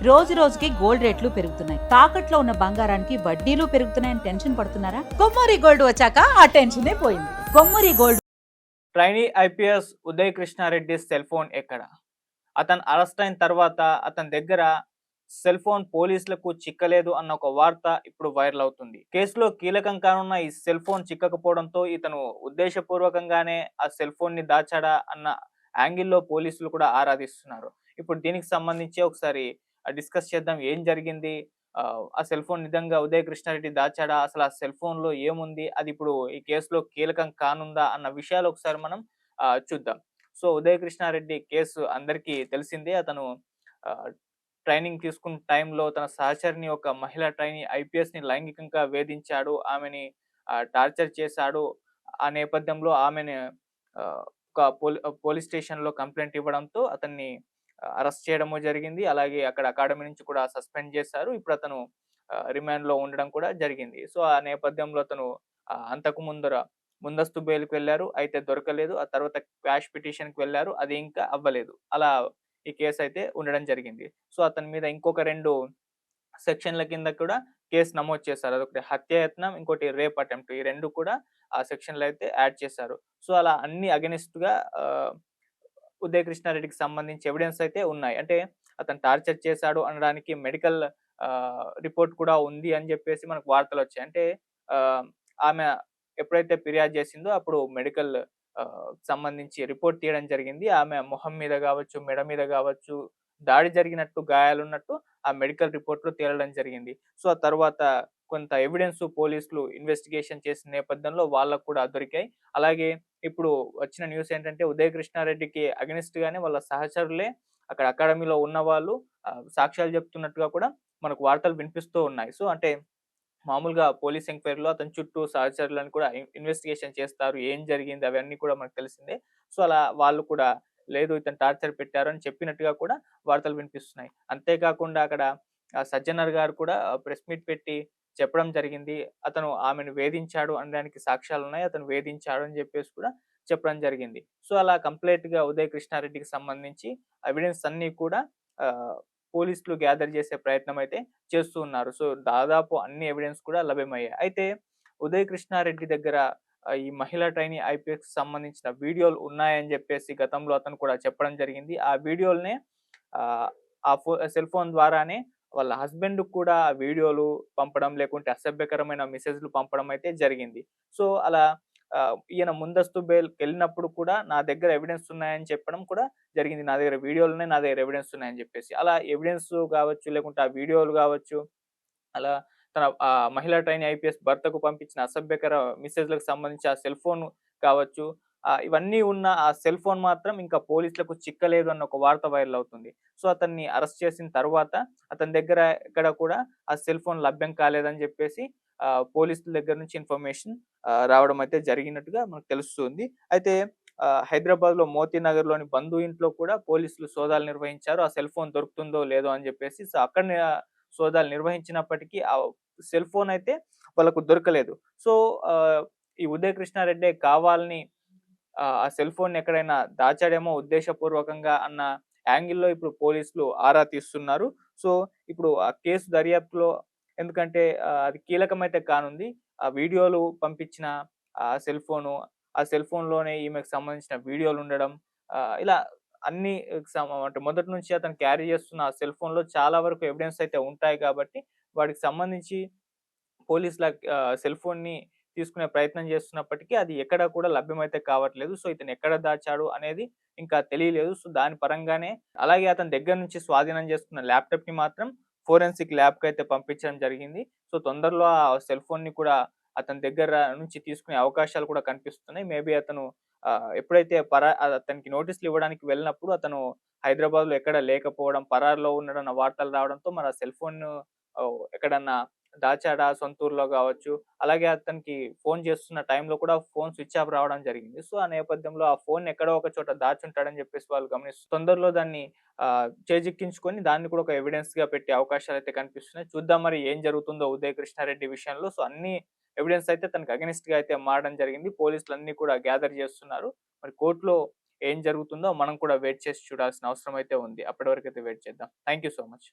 రోజు రోజుకి గోల్డ్ రేట్లు పెరుగుతున్నాయి. తాకట్లో ఉన్న బంగారానికి వడ్డీలు పెరుగుతున్నాయని టెన్షన్ పడుతున్నారా? కొమ్మూరి గోల్డ్ వచ్చాక ఆ టెన్షనే పోయింది. Kommuri gold. Trainee IPS Uday Krishnareddy cell phone ఎక్కడ? అతను అరెస్ట్ అయిన తర్వాత అతని దగ్గర సెల్ ఫోన్ పోలీసులకు చిక్కలేదు అన్న ఒక వార్త ఇప్పుడు వైరల్ అవుతుంది. కేసులో కీలకం కానున్న ఈ సెల్ ఫోన్ చిక్కకపోవడంతో ఇతను ఉద్దేశపూర్వకంగానే ఆ సెల్ ఫోన్ ని దాచాడా అన్న యాంగిల్లో పోలీసులు కూడా ఆరాధిస్తున్నారు. ఇప్పుడు దీనికి సంబంధించి ఒకసారి డిస్కస్ చేద్దాం. ఏం జరిగింది? ఆ సెల్ ఫోన్ నిజంగా ఉదయ్ కృష్ణారెడ్డి దాచాడా? అసలు ఆ సెల్ ఫోన్‌లో ఏముంది? అది ఇప్పుడు ఈ కేసులో కీలకం కానుందా? అన్న విషయాలు ఒకసారి మనం చూద్దాం. సో, ఉదయ్ కృష్ణారెడ్డి కేసు అందరికీ తెలిసిందే. అతను ఆహ్, ట్రైనింగ్ తీసుకున్న టైంలో తన సహచరిని ఒక మహిళా ట్రైనీ ఐపీఎస్‌ని లైంగికంగా వేధించాడు. ఆమెని టార్చర్ చేశాడు. ఆ నేపథ్యంలో ఆమెని ఒక పోలీస్ స్టేషన్‌లో కంప్లెయింట్ ఇవ్వడంతో అతన్ని అరెస్ట్ చేయడము జరిగింది. అలాగే అక్కడ అకాడమీ నుంచి కూడా సస్పెండ్ చేశారు. ఇప్పుడు అతను రిమాండ్‌లో ఉండడం కూడా జరిగింది. సో, ఆ నేపథ్యంలో అతను అంతకు ముందస్తు బెయిల్‌కి వెళ్లారు. అయితే దొరకలేదు. ఆ తర్వాత క్వాష్ పిటిషన్‌కి వెళ్లారు. అది ఇంకా అవ్వలేదు. అలా ఈ కేసయితే ఉండడం జరిగింది. సో, అతని మీద ఇంకొక 2 సెక్షన్‌ల కింద కూడా కేసు నమోదు చేశారు. అదొకటి హత్యాయత్నం, ఇంకోటి రేప్ అటెంప్ట్. ఈ 2 కూడా ఆ సెక్షన్‌లో అయితే యాడ్ చేశారు. సో, అలా అన్ని అగెనిస్ట్‌గా ఉదయ్ కృష్ణారెడ్డికి సంబంధించి ఎవిడెన్స్ అయితే ఉన్నాయి. అంటే అతను టార్చర్ చేశాడు అనడానికి మెడికల్ రిపోర్ట్ కూడా ఉంది అని జెప్పేసి మనకు వార్తలొచ్చాయి. అంటే ఆహ్, ఆమె ఎప్పుడైతే ఫిర్యాదు చేసిందో అప్పుడు మెడికల్ సంబంధించి రిపోర్ట్ తీయడం జరిగింది. ఆమె మొహం మీద గావచ్చు, మెడ మీద గావచ్చు దాడి జరిగినట్టు, గాయాలున్నట్టు ఆ మెడికల్ రిపోర్ట్‌లో తేలడం జరిగింది. సో, ఆ తర్వాత కొంత ఎవిడెన్స్ పోలీసులు ఇన్వెస్టిగేషన్ చేసిన నేపథ్యంలో వాళ్ళకి కూడా దొరికాయి. అలాగే ఇప్పుడు వచ్చిన న్యూస్ ఏంటంటే ఉదయ్ కృష్ణారెడ్డికి అగెనిస్ట్ గానే వాళ్ళ సహచరులే అక్కడ అకాడమీలో ఉన్నవాళ్ళు సాక్ష్యాలు చెప్తున్నట్టుగా కూడా మనకు వార్తలు వినిపిస్తూ ఉన్నాయి. సో, అంటే మామూలుగా పోలీస్ ఎంక్వైరీలో అతని చుట్టూ సహచరులను కూడా ఇన్వెస్టిగేషన్ చేస్తారు. ఏం జరిగింది అవన్నీ కూడా మనకు తెలిసిందే. సో, అలా వాళ్ళు కూడా లేదు ఇతను టార్చర్ పెట్టారు అని చెప్పినట్టుగా కూడా వార్తలు వినిపిస్తున్నాయి. అంతేకాకుండా అక్కడ సజ్జనర్ గారు కూడా ప్రెస్ మీట్ పెట్టి చెప్పడం జరిగింది. అతను ఆమెను వేధించాడు అనడానికి సాక్ష్యాలున్నాయి. అతను వేధించాడు అని చెప్పేసి కూడా చెప్పడం జరిగింది. సో, అలా కంప్లీట్‌గా ఉదయ్ కృష్ణారెడ్డికి సంబంధించి ఎవిడెన్స్ అన్నీ కూడా ఆహ్, పోలీసులు గ్యాదర్ చేసే ప్రయత్నం అయితే చేస్తూ ఉన్నారు. సో, దాదాపు అన్ని ఎవిడెన్స్ కూడా లభ్యమయ్యాయి. అయితే ఉదయ్ కృష్ణారెడ్డి దగ్గర ఈ మహిళా ట్రైనీ ఐపీఎస్‌కి సంబంధించిన వీడియోలు ఉన్నాయని జెప్పేసి గతంలో అతను కూడా చెప్పడం జరిగింది. ఆ వీడియోలనే ఆహ్, ఆ సెల్ ఫోన్ ద్వారానే వాళ్ళ హస్బెండ్‌కి కూడా ఆ వీడియోలు పంపడం, లేకుంటే అసభ్యకరమైన మెసేజ్‌లు పంపడం అయితే జరిగింది. సో, అలా ఈయన ముందస్తు బెయిల్‌కెళ్ళినప్పుడు కూడా నా దగ్గర ఎవిడెన్స్ ఉన్నాయని చెప్పడం కూడా జరిగింది. నా దగ్గర వీడియోలున్నాయి, నా దగ్గర ఎవిడెన్స్ ఉన్నాయని జెప్పేసి. అలా ఎవిడెన్స్ గావచ్చు, లేకుంటే ఆ వీడియోలు గావచ్చు, అలా తన మహిళా ట్రైనీ ఐపీఎస్ భర్తకు పంపించిన అసభ్యకర మెసేజ్‌లకు సంబంధించి ఆ సెల్ ఫోన్ కావచ్చు, ఇవన్నీ ఉన్న ఆ సెల్ ఫోన్ మాత్రం ఇంకా పోలీసులకు చిక్కలేదు అన్న ఒక వార్త వైరల్ అవుతుంది. సో, అతన్ని అరెస్ట్ చేసిన తర్వాత అతని దగ్గర ఎక్కడ కూడా ఆ సెల్ ఫోన్ లభ్యం కాలేదని జెప్పేసి పోలీసుల దగ్గర నుంచి ఇన్ఫర్మేషన్ రావడం అయితే జరిగినట్టుగా మనకు తెలుస్తుంది. అయితే హైదరాబాద్‌లో మోతీనగర్‌లోని బంధువు ఇంట్లో కూడా పోలీసులు సోదాలు నిర్వహించారు. ఆ సెల్ ఫోన్ దొరుకుతుందో లేదో అని జెప్పేసి. సో, అక్కడనే సోదాలు నిర్వహించినప్పటికీ ఆ సెల్ ఫోన్ అయితే వాళ్ళకు దొరకలేదు. సో, ఆహ్, ఈ ఉదయ్ కృష్ణారెడ్డే కావాలని ఆ సెల్ ఫోన్‌ని ఎక్కడైనా దాచాడేమో ఉద్దేశపూర్వకంగా అన్న యాంగిల్‌లో ఇప్పుడు పోలీసులు ఆరా తీస్తున్నారు. సో, ఇప్పుడు ఆ కేసు దర్యాప్తులో ఎందుకంటే అది కీలకమైతే కానుంది. ఆ వీడియోలు పంపించిన ఆ సెల్ ఫోను, ఆ సెల్ ఫోన్‌లోనే ఈమెకు సంబంధించిన వీడియోలుండడం, ఇలా అన్ని అంటే మొదటి నుంచి అతను క్యారీ చేస్తున్న ఆ సెల్ ఫోన్‌లో చాలా వరకు ఎవిడెన్స్ అయితే ఉంటాయి కాబట్టి, వాటికి సంబంధించి పోలీసుల సెల్ ఫోన్‌ని తీసుకునే ప్రయత్నం చేస్తున్నప్పటికీ అది ఎక్కడ కూడా లభ్యమైతే కావట్లేదు. సో, ఇతను ఎక్కడ దాచాడు అనేది ఇంకా తెలియలేదు. సో, దాని పరంగానే అలాగే అతని దగ్గర నుంచి స్వాధీనం చేసుకున్న ల్యాప్‌టాప్‌ని మాత్రం ఫోరెన్సిక్ ల్యాబ్‌కైతే పంపించడం జరిగింది. సో, తొందరలో ఆ సెల్ ఫోన్‌ని కూడా అతని దగ్గర నుంచి తీసుకునే అవకాశాలు కూడా కనిపిస్తున్నాయి. మేబీ అతను ఎప్పుడైతే అతనికి నోటీసులు ఇవ్వడానికి వెళ్ళినప్పుడు అతను హైదరాబాద్‌లో ఎక్కడ లేకపోవడం, పరారులో ఉన్నాడన్న వార్తలు రావడంతో మరి ఆ సెల్ ఫోన్‌ను ఎక్కడన్నా దాచాడా సొంత ఊర్లో గావచ్చు. అలాగే అతనికి ఫోను చేస్తున్న టైంలో కూడా ఫోను స్విచ్ ఆఫ్ రావడం జరిగింది. సో, ఆ నేపథ్యంలో ఆ ఫోన్‌ని ఎక్కడో ఒక చోట దాచుంటాడని జెప్పేసి వాళ్ళు తొందరలో దాన్ని చేజిక్కించుకొని దాన్ని కూడా ఒక ఎవిడెన్స్‌గా పెట్టే అవకాశాలయితే కనిపిస్తున్నాయి. చూద్దాం మరి ఏం జరుగుతుందో ఉదయ్ కృష్ణారెడ్డి విషయంలో. సో, అన్ని ఎవిడెన్స్ అయితే తనకు అగెయిన్స్ట్‌గా అయితే మారడం జరిగింది. పోలీసులన్నీ కూడా గ్యాదర్ జేస్తున్నారు. మరి కోర్ట్‌లో ఏం జరుగుతుందో మనం కూడా వెయిట్ చేసి చూడాల్సిన అవసరం అయితే ఉంది. అప్పటి వరకైతే వెయిట్ చేద్దాం. Thank you so much.